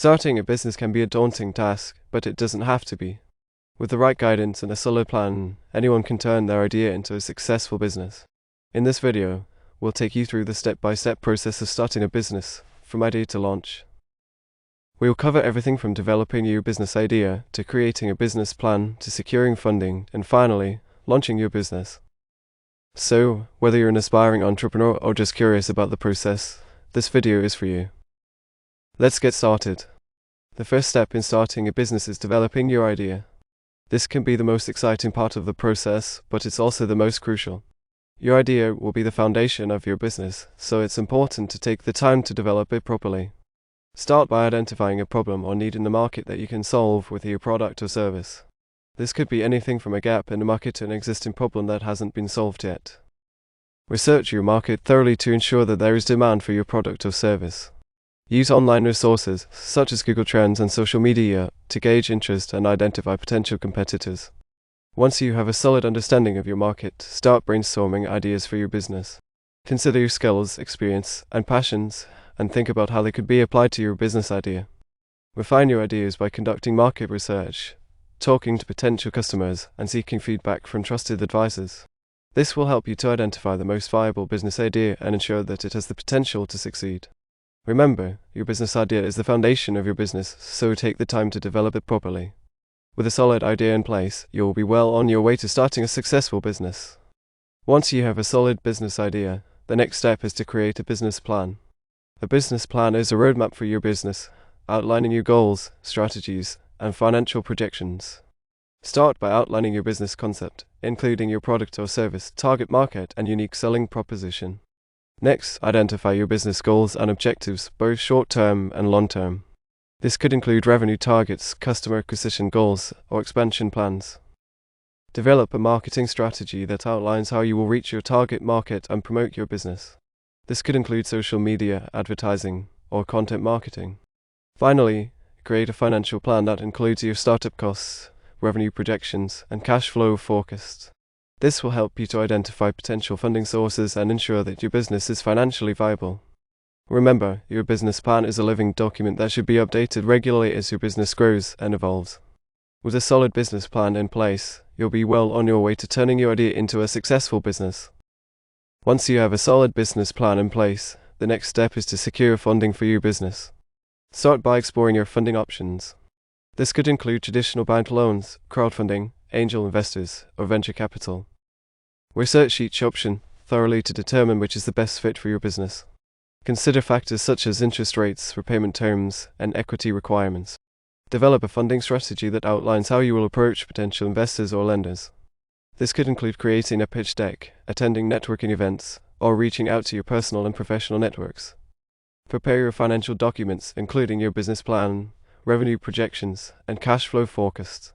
Starting a business can be a daunting task, but it doesn't have to be. With the right guidance and a solid plan, anyone can turn their idea into a successful business. In this video, we'll take you through the step-by-step process of starting a business, from idea to launch. We will cover everything from developing your business idea, to creating a business plan, to securing funding, and finally, launching your business. So, whether you're an aspiring entrepreneur or just curious about the process, this video is for you. Let's get started. The first step in starting a business is developing your idea. This can be the most exciting part of the process, but it's also the most crucial. Your idea will be the foundation of your business, so it's important to take the time to develop it properly. Start by identifying a problem or need in the market that you can solve with your product or service. This could be anything from a gap in the market to an existing problem that hasn't been solved yet. Research your market thoroughly to ensure that there is demand for your product or service. Use online resources, such as Google Trends and social media, to gauge interest and identify potential competitors. Once you have a solid understanding of your market, start brainstorming ideas for your business. Consider your skills, experience, and passions, and think about how they could be applied to your business idea. Refine your ideas by conducting market research, talking to potential customers, and seeking feedback from trusted advisors. This will help you to identify the most viable business idea and ensure that it has the potential to succeed. Remember, your business idea is the foundation of your business, so take the time to develop it properly. With a solid idea in place, you will be well on your way to starting a successful business. Once you have a solid business idea, the next step is to create a business plan. A business plan is a roadmap for your business, outlining your goals, strategies, and financial projections. Start by outlining your business concept, including your product or service, target market, and unique selling proposition. Next, identify your business goals and objectives, both short-term and long-term. This could include revenue targets, customer acquisition goals, or expansion plans. Develop a marketing strategy that outlines how you will reach your target market and promote your business. This could include social media, advertising, or content marketing. Finally, create a financial plan that includes your startup costs, revenue projections, and cash flow forecasts. This will help you to identify potential funding sources and ensure that your business is financially viable. Remember, your business plan is a living document that should be updated regularly as your business grows and evolves. With a solid business plan in place, you'll be well on your way to turning your idea into a successful business. Once you have a solid business plan in place, the next step is to secure funding for your business. Start by exploring your funding options. This could include traditional bank loans, crowdfunding, angel investors, or venture capital. Research each option thoroughly to determine which is the best fit for your business. Consider factors such as interest rates, repayment terms, and equity requirements. Develop a funding strategy that outlines how you will approach potential investors or lenders. This could include creating a pitch deck, attending networking events, or reaching out to your personal and professional networks. Prepare your financial documents, including your business plan, revenue projections, and cash flow forecasts.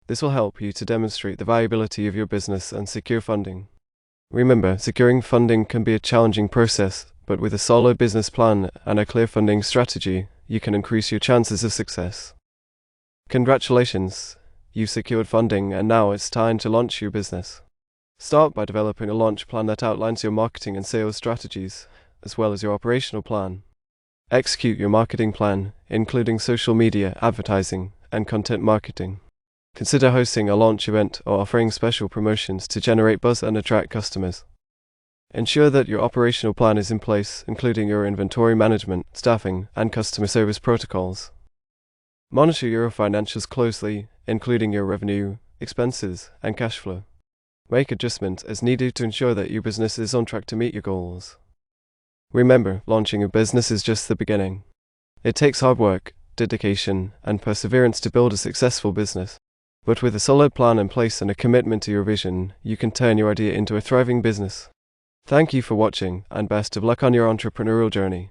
This will help you to demonstrate the viability of your business and secure funding. Remember, securing funding can be a challenging process, but with a solid business plan and a clear funding strategy, you can increase your chances of success. Congratulations! You've secured funding and now it's time to launch your business. Start by developing a launch plan that outlines your marketing and sales strategies, as well as your operational plan. Execute your marketing plan, including social media, advertising, and content marketing. Consider hosting a launch event or offering special promotions to generate buzz and attract customers. Ensure that your operational plan is in place, including your inventory management, staffing, and customer service protocols. Monitor your financials closely, including your revenue, expenses, and cash flow. Make adjustments as needed to ensure that your business is on track to meet your goals. Remember, launching a business is just the beginning. It takes hard work, dedication, and perseverance to build a successful business. But with a solid plan in place and a commitment to your vision, you can turn your idea into a thriving business. Thank you for watching, and best of luck on your entrepreneurial journey.